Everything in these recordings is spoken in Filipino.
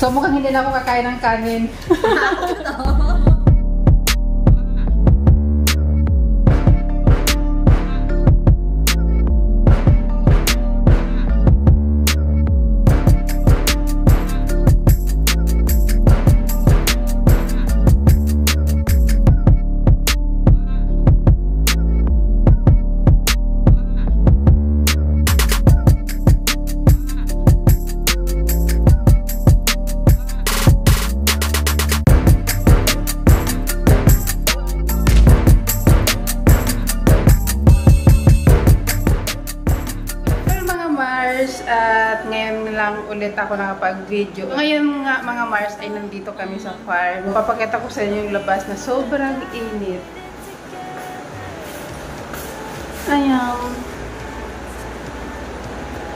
So mukhang hindi na ako kakain ng kanin. At ngayon lang ulit ako nakapag-video. Ngayon nga mga Mars ay nandito kami sa farm. Papakita ko sa inyo yung labas na sobrang init. Ayan.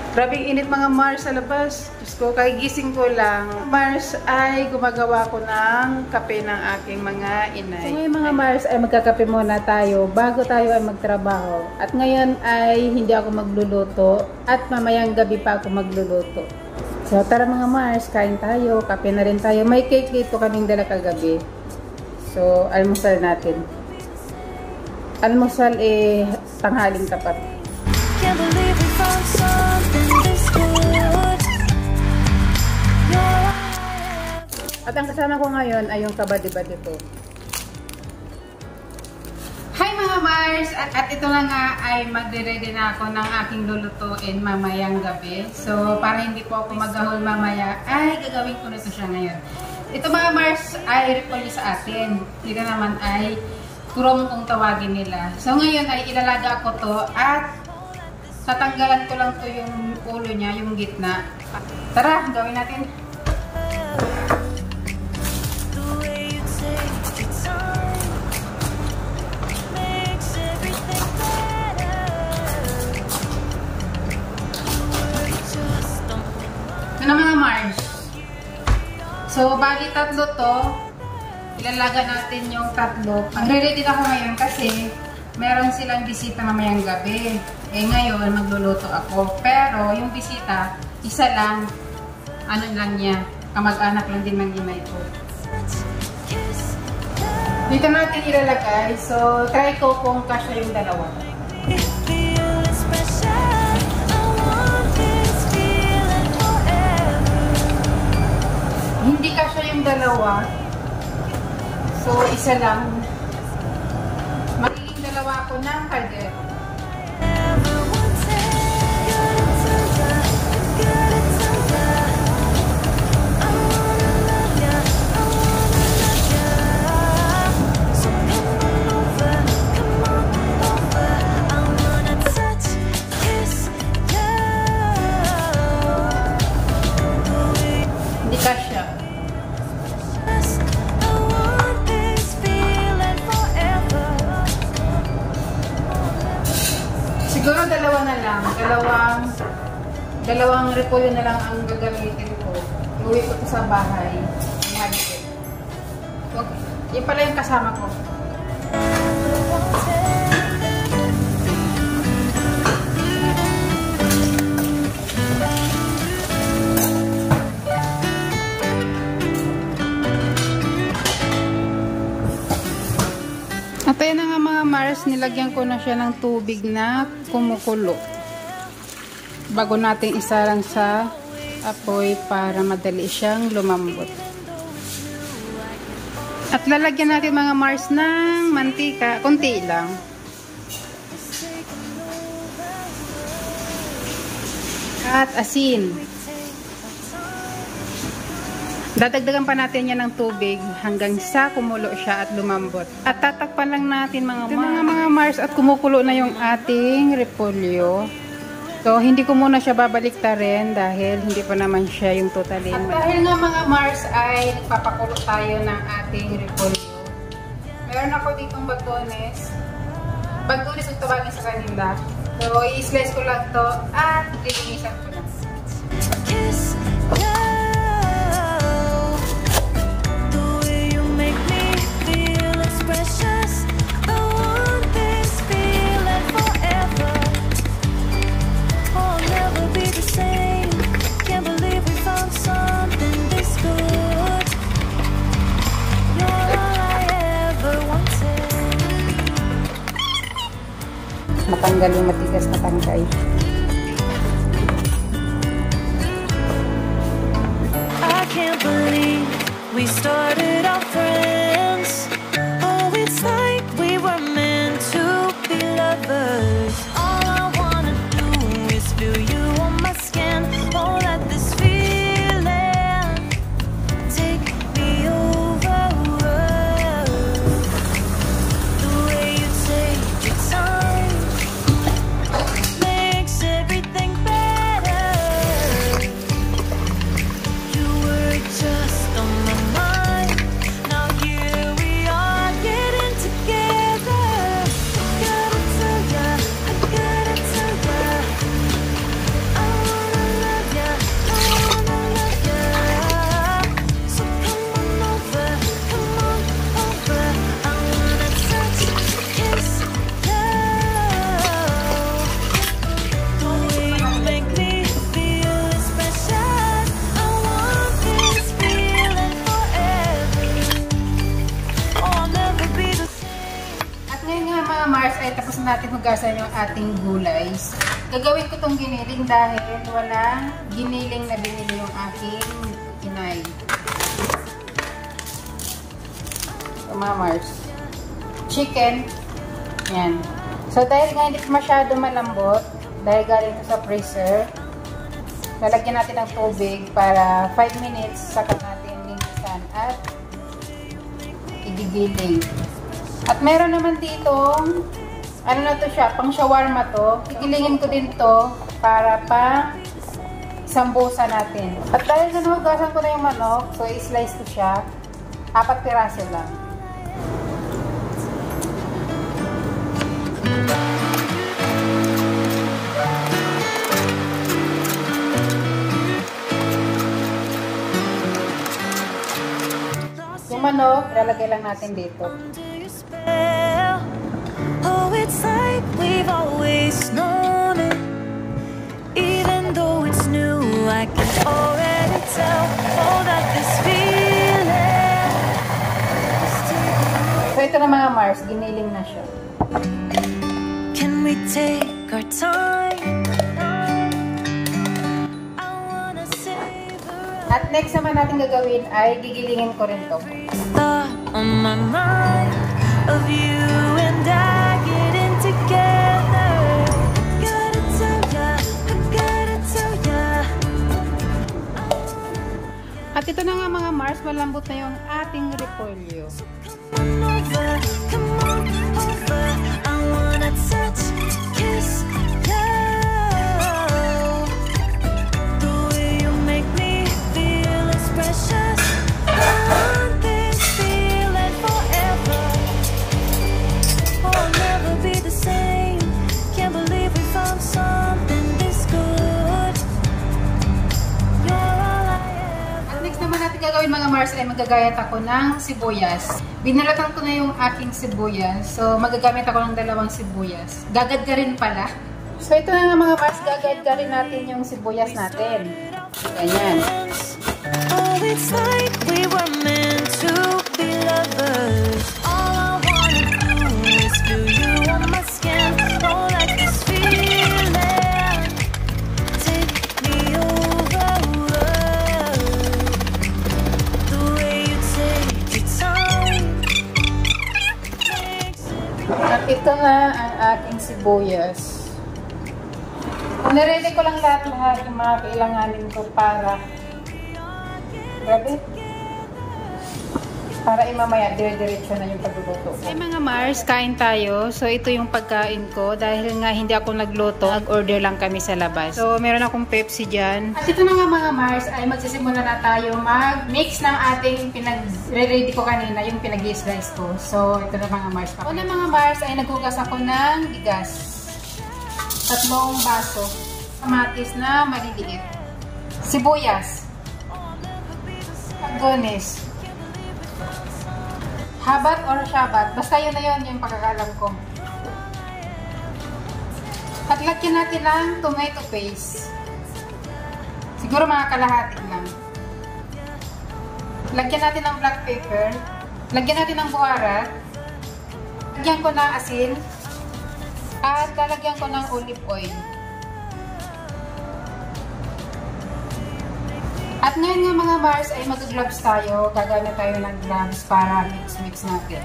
Grabing init mga Mars sa labas. Diyos ko, kagigising ko lang. Mars ay gumagawa ko ng kape ng aking mga inay. So ngayon mga Mars ay magkakape muna tayo bago tayo ay magtrabaho. At ngayon ay hindi ako magluluto at mamayang gabi pa ako magluluto. So tara mga Mars, kain tayo. Kape na rin tayo. May cake dito kaming dala kagabi. So almusal natin. Almusal tanghaling tapat. Can't believe we found something this good. At ang kasama ko ngayon ay yung kabady-bady ko. Hi mga Mars! At ito na nga ay magre-ready na ako ng aking lulutuin mamayang gabi. So para hindi po ako maghahol mamaya ay gagawin ko na ito siya ngayon. Ito mga Mars ay repolyo sa atin. Dito naman ay kurong kung tawagin nila. So ngayon ay ilalaga ko to at tatanggalan ko lang to yung ulo niya, yung gitna. Tara, gawin natin. Ano mga Mars? So, bali tatlo to. Ilalaga natin yung tatlo. Magre-ready na ako ngayon kasi meron silang bisita mamayang gabi. Ngayon, magluluto ako. Pero, yung bisita, isa lang, ano lang niya, kamag-anak lang din ng inay ko. Dito natin ilalagay. So, try ko kung kasya yung dalawa. Hindi kasya yung dalawa. So, isa lang. Magiging dalawa ako ng kaldero. Siguro dalawa na lang. Dalawang repolyo na lang ang gagamitin ko. Iuwi ko sa bahay. Okay. Yan pala yung kasama ko. At ayan na nga mga Mars, nilagyan ko na siya ng tubig na kumukulo. Bago natin isalang sa apoy para madali siyang lumambot. At lalagyan natin mga Mars ng mantika, konti lang. At asin. Dadagdagan pa natin yan ng tubig hanggang sa kumulo siya at lumambot. At tatakpan lang natin mga Mars at kumukulo na yung ating repolyo. So, hindi ko muna siya babaliktarin dahil hindi pa naman siya yung totally. At dahil nga mga Mars ay nagpapakulo tayo ng ating repolyo. Meron ako ditong batones. Batones ang tawagin sa kanila. So, i-slice ko lang to at lilinisan ko lang. Can't believe we found something this good. matanggal yung matigas na tangkay. I can't believe we started our friends. Oh, it's like we were meant to be lovers. All I wanna do is feel you on my skin. Oh, let this feeling take me over. The way you take your time makes everything better. You were just on my mind. Now here we are getting together. Gotta tell ya, I gotta tell ya, I wanna love ya, I wanna love ya. So come on over, come on over. I wanna touch, kiss, love. The way you make me feel is precious. I want this feeling forever. Oh, I'll never be the same. At ngayon nga mga Mars ay tapos na natin hugasan yung ating gulay. Gagawin ko tong giniling dahil walang giniling na binili yung aking inay. So mga Mars, chicken, yan. So dahil nga hindi masyado malambot, dahil galing ito sa freezer, lalagyan natin ng tubig para 5 minutes saka natin linisan at igigiling. At meron naman ditong, ano na to siya, pang shawarma to. Igilingin ko din to para pa sambusa natin. At dahil nanuhugasan ko na yung manok, so i-slice ko siya. 4 piraso lang. Yung manok, ilalagay lang natin dito. Oh, it's like we've always known it. Even though it's new, I can already tell. Oh, that this feeling is taking. So ito na mga Mars, giniling na siya. Can we take our time? I wanna savor At next naman natin gagawin ay gigilingin ko rin to. thought on my mind of you and I getting together. Gotta tell ya, I gotta tell ya. At ito na nga mga Mars, malambot na yung ating repolyo. Come on over, come on over. I wanna touch, kiss, love. The way you make me feel is precious. I want this feeling forever. Oh, I'll never be the same. Can't believe we found something this good. You're all I ever. At next naman natin gagawin mga Mars ay magagayat ako ng sibuyas. Binalatan ko na yung aking sibuyas. So magagamit ako ng 2 sibuyas. Gagadgarin pala. So ito na nga mga Mars, gagadgarin natin yung sibuyas natin. Ganyan. Oh, it's like we were meant to be lovers. All I wanna do is feel you on my skin. Oh, like this feeling take me over. The way you take your time makes At ito na ang aking sibuyas. Niready ko lang lahat yung mga kailanganin ko para imamaya dire-diretso na yung pagluluto. Ay mga Mars, kain tayo. So ito yung pagkain ko dahil nga hindi ako nagluto, nag-order lang kami sa labas. So meron akong Pepsi dyan. At ito na nga mga Mars ay magsisimula na tayo mag-mix ng ating pinag-ready ko kanina, yung pinag-slice ko. So ito na mga Mars. Una mga Mars ay naghugas ako ng bigas. 3 baso. Kamatis na maliliit. Sibuyas. Agonis. Habat or shabat. Basta yun na yun yung pagkakalam ko. At lagyan natin ng tomato paste. Siguro mga kalahati lang. Lagyan natin ng black pepper. Lagyan natin ng buharat. Lagyan ko ng asin. At lalagyan ko ng olive oil. At ngayon nga mga Mars ay mag-gloves tayo. Gagamit tayo ng gloves para mix natin.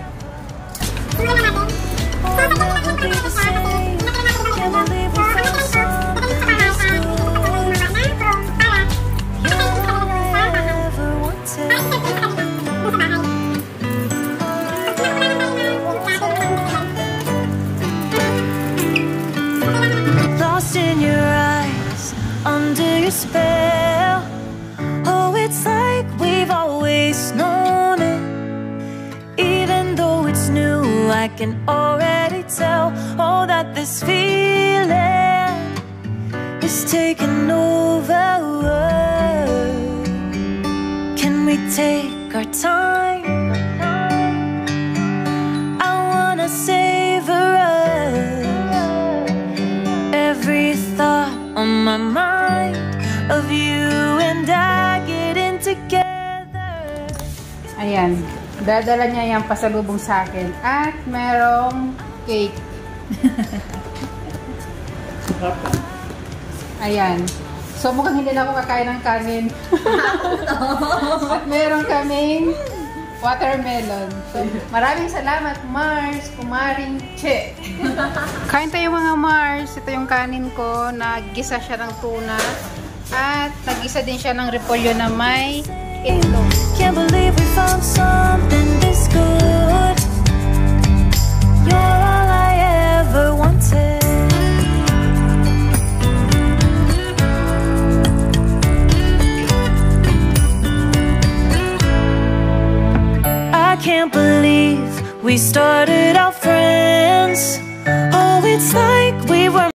Lost in your eyes, under your spell. Oh, it's like we've always known it. Even though it's new, I can already tell. Oh, that this feeling is taking over. Can we take our time? I wanna savor us. Every thought on my mind of you and I getting together. Ayan. Dadala niya yung pasalubong sa akin. At merong cake. Ayan. So mukhang hindi na ako kakain ng kanin. At meron kaming watermelon. So, maraming salamat, Mars, Kumaring Che. Kain tayo mga Mars. Ito yung kanin ko. Naggisa siya ng tuna. At naggisa din siya ng repolyo na may itlog. Can't believe we found something this good. You're all I ever wanted. I can't believe we started out from